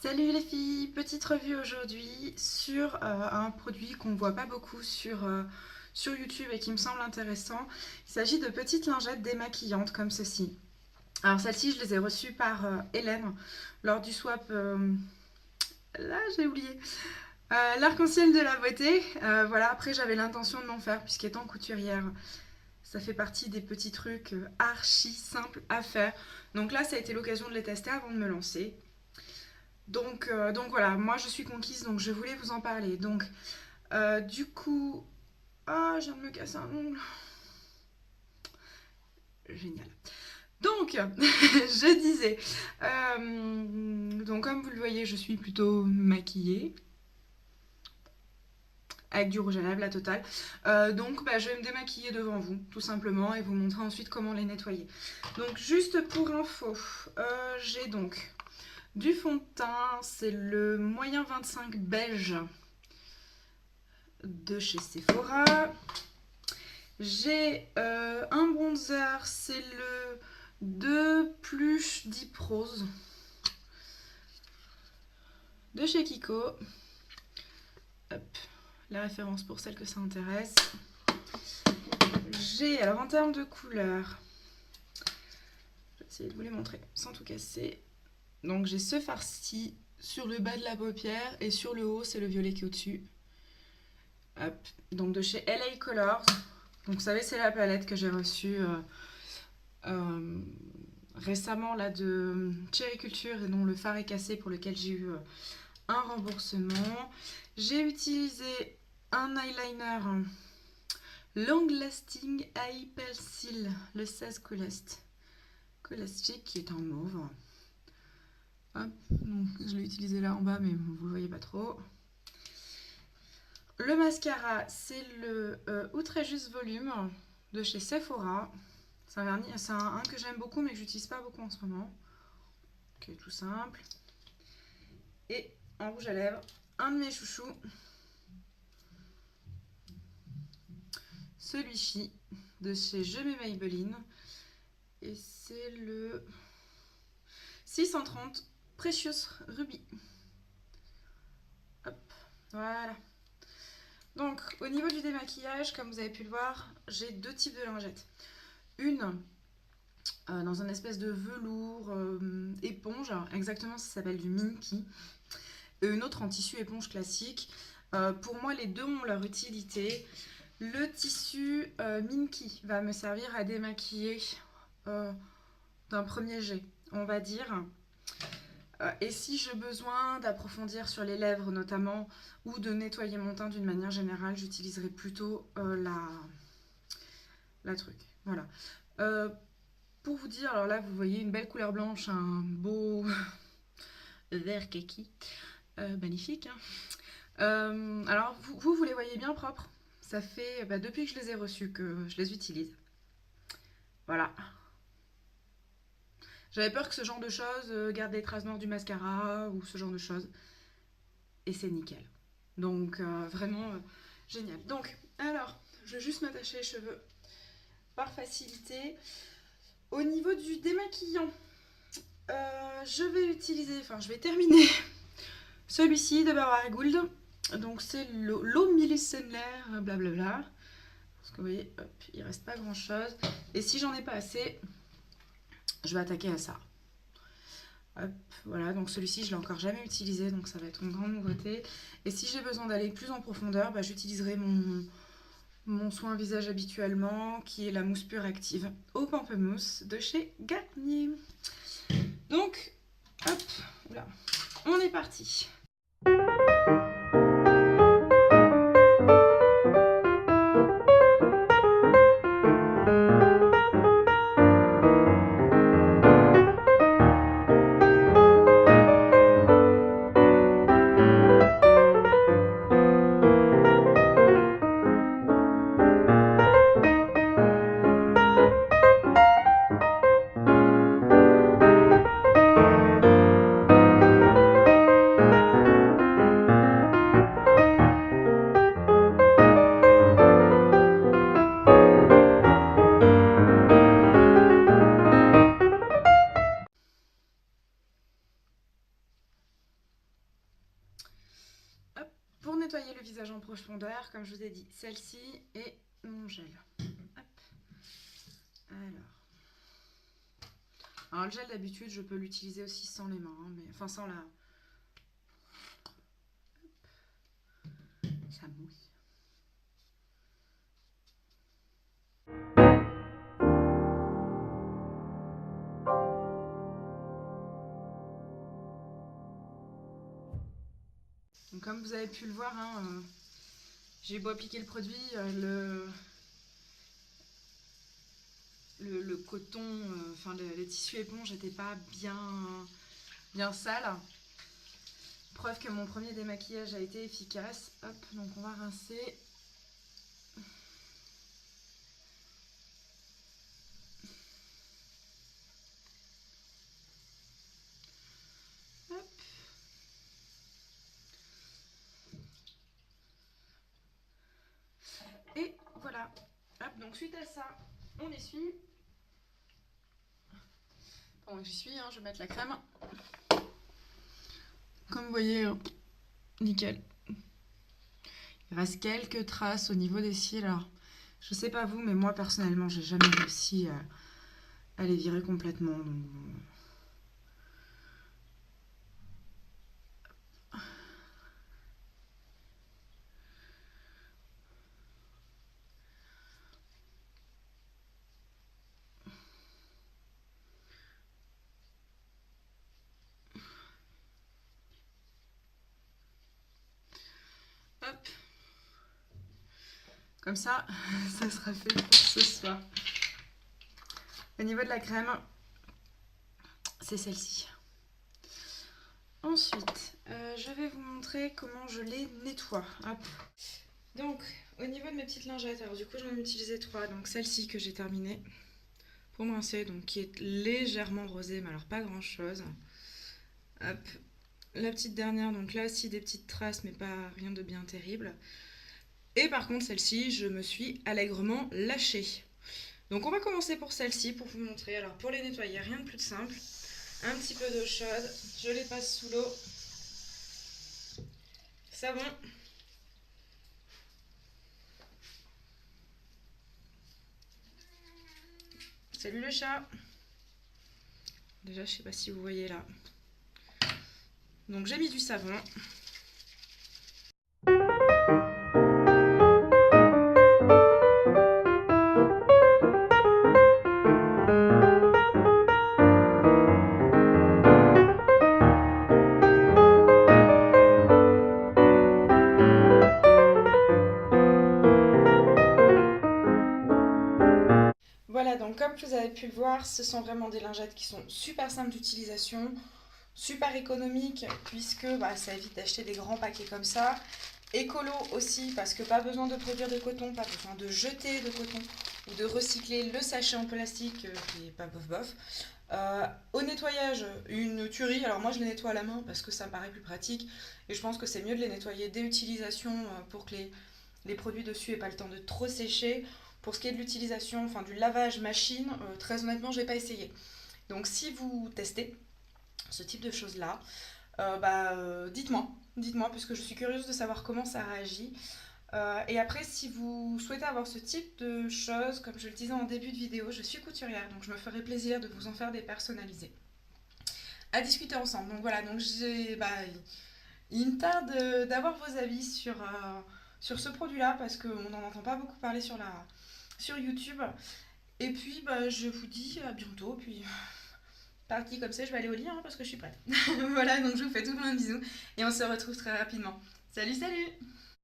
Salut les filles, petite revue aujourd'hui sur un produit qu'on ne voit pas beaucoup sur YouTube et qui me semble intéressant. Il s'agit de petites lingettes démaquillantes comme ceci. Alors celles-ci, je les ai reçues par Hélène lors du swap, là j'ai oublié, l'arc-en-ciel de la beauté. Voilà, après j'avais l'intention de m'en faire puisqu'étant couturière, ça fait partie des petits trucs archi simples à faire. Donc là, ça a été l'occasion de les tester avant de me lancer. Donc voilà, moi je suis conquise, donc je voulais vous en parler. Donc du coup, ah, je viens de me casser un ongle. Génial. Donc, je disais, donc comme vous le voyez, je suis plutôt maquillée, avec du rouge à lèvres, la totale. Donc je vais me démaquiller devant vous, tout simplement, et vous montrer ensuite comment les nettoyer. Donc juste pour info, j'ai donc du fond de teint, c'est le moyen 25 beige de chez Sephora. J'ai un bronzer, c'est le 2 Plush Deep Rose de chez Kiko. Hop, la référence pour celles que ça intéresse. J'ai, alors en termes de couleurs, je vais essayer de vous les montrer sans tout casser. Donc j'ai ce farci sur le bas de la paupière et sur le haut c'est le violet qui est au-dessus. Hop, donc de chez LA Colors. Donc vous savez c'est la palette que j'ai reçue récemment là de Cherry Culture et dont le fard est cassé pour lequel j'ai eu un remboursement. J'ai utilisé un eyeliner Long Lasting Eye Pencil, le 16 Colastic qui est en mauve. Hop, donc je l'ai utilisé là en bas mais vous ne le voyez pas trop. Le mascara c'est le Outrageous Volume de chez Sephora. C'est un que j'aime beaucoup mais que j'utilise pas beaucoup en ce moment. Ok, tout simple. Et en rouge à lèvres, un de mes chouchous. Celui-ci de chez Je mets Maybelline. Et c'est le 630 Precious Ruby. Hop, voilà. Donc, au niveau du démaquillage, comme vous avez pu le voir, j'ai deux types de lingettes. Une dans un espèce de velours éponge, exactement ça s'appelle du Minky. Et une autre en tissu éponge classique. Pour moi, les deux ont leur utilité. Le tissu Minky va me servir à démaquiller d'un premier jet, on va dire. Et si j'ai besoin d'approfondir sur les lèvres notamment, ou de nettoyer mon teint d'une manière générale, j'utiliserai plutôt la truc. Voilà. Pour vous dire, alors là vous voyez une belle couleur blanche, un beau vert kaki, magnifique. Hein. Alors vous les voyez bien propres. Ça fait depuis que je les ai reçus que je les utilise. Voilà. J'avais peur que ce genre de choses garde des traces noires du mascara ou ce genre de choses. Et c'est nickel. Donc vraiment génial. Donc alors, je vais juste m'attacher les cheveux par facilité. Au niveau du démaquillant, je vais terminer celui-ci de Barbara Gould. Donc c'est l'eau micellaire, blablabla. Parce que vous voyez, hop, il reste pas grand chose. Et si j'en ai pas assez, je vais attaquer à ça. Hop, voilà, donc celui-ci je l'ai encore jamais utilisé, donc ça va être une grande nouveauté. Et si j'ai besoin d'aller plus en profondeur, j'utiliserai mon soin visage habituellement, qui est la mousse pure active au pamplemousse de chez Garnier. Donc, hop, là, on est parti. nettoyer le visage en profondeur, comme je vous ai dit, celle-ci et mon gel. Hop. Alors le gel d'habitude, je peux l'utiliser aussi sans les mains, hein, mais enfin sans la... Ça mouille. Donc, comme vous avez pu le voir, hein, j'ai beau appliquer le produit, le coton, enfin les tissus éponges n'étaient pas bien sales. Preuve que mon premier démaquillage a été efficace. Hop, donc on va rincer. Hop. Et voilà. Hop, donc suite à ça, on essuie. Pendant que j'y suis, hein, je vais mettre la crème. Comme vous voyez, nickel. Il reste quelques traces au niveau des cils. Alors, je sais pas vous, mais moi personnellement, j'ai jamais réussi à les virer complètement. Donc... Hop. Comme ça, ça sera fait pour ce soir. Au niveau de la crème, c'est celle-ci. Ensuite, je vais vous montrer comment je les nettoie. Hop. Donc, au niveau de mes petites lingettes, alors du coup, j'en ai utilisé 3. Donc, celle-ci que j'ai terminée pour me rincer, donc qui est légèrement rosée, mais alors pas grand-chose. Hop. La petite dernière, donc là aussi des petites traces, mais pas rien de bien terrible. Et par contre, celle-ci, je me suis allègrement lâchée. Donc on va commencer pour celle-ci pour vous montrer. Alors pour les nettoyer, rien de plus de simple. Un petit peu d'eau chaude, je les passe sous l'eau. Savon. Salut le chat. Déjà, je sais pas si vous voyez là. Donc j'ai mis du savon. Voilà, donc comme vous avez pu le voir, ce sont vraiment des lingettes qui sont super simples d'utilisation, super économiques, puisque ça évite d'acheter des grands paquets comme ça. Écolo aussi, parce que pas besoin de produire de coton, pas besoin de jeter de coton ou de recycler le sachet en plastique qui est pas bof bof. Au nettoyage, une tuerie. Alors moi je les nettoie à la main parce que ça me paraît plus pratique et je pense que c'est mieux de les nettoyer dès l'utilisation pour que les produits dessus n'aient pas le temps de trop sécher. Pour ce qui est de l'utilisation, enfin du lavage machine, très honnêtement je n'ai pas essayé. Donc si vous testez ce type de choses là, dites-moi parce que je suis curieuse de savoir comment ça réagit. Et après, si vous souhaitez avoir ce type de choses, comme je le disais en début de vidéo, je suis couturière, donc je me ferai plaisir de vous en faire des personnalisés à discuter ensemble. Donc voilà, donc il me tarde d'avoir vos avis sur ce produit-là parce qu'on n'en entend pas beaucoup parler sur YouTube. Et puis, je vous dis à bientôt. Puis, partie comme ça, je vais aller au lit parce que je suis prête. Voilà, donc je vous fais tout plein de bisous et on se retrouve très rapidement. Salut, salut!